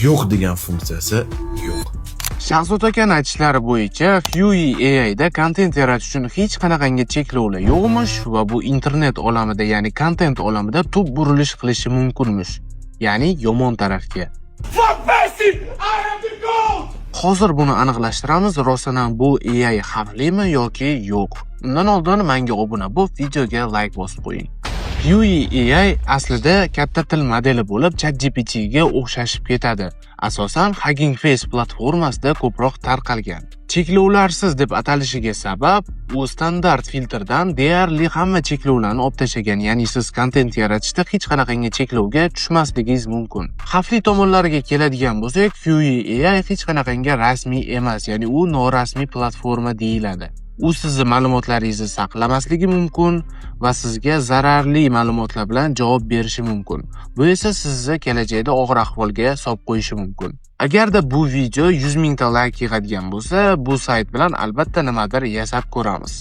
yo'q degan funksiyasi yo'q. Shahzod akaning aytishlari bo'yicha Huey AIda kontent yaratish uchun hech qanaqangi cheklovlar yo'qmish va bu internet olamida, ya'ni kontent olamida tub burilish qilishi mumkinmish. Ya'ni yomon tarafga. Hozir buni aniqlashtiramiz, rostdan bu AI xavflimi yoki yo'q. Undan oldin menga obuna bo'lib, videoga like bosib qo'ying. Huey AI aslida katta til modeli bo'lib, ChatGPT ga o'xshashib ketadi. Asosan Hugging Face platformasida ko'proq tarqalgan. Cheklovlarsiz deb atalishiga sabab u standart filtrdan deyarli hamma cheklovlarni olib tashlagan, ya'ni siz kontent yaratishda hech qanaqangi cheklovga tushmasligingiz mumkin. Xavfli tomonlariga keladigan bo'lsak, Huey AI hech qanaqangi rasmiy emas, ya'ni u norasmiy platforma deyiladi. U sizni ma'lumotlaringizni saqlamasligi mumkin va sizga zararli ma'lumotlar bilan javob berishi mumkin. Bu esa sizni kelajakda og'ir ahvolga solib qo'yishi mumkin. Agarda bu video 100 mingta like yig'adigan bo'lsa, bu sayt bilan albatta nimadir yasab ko'ramiz.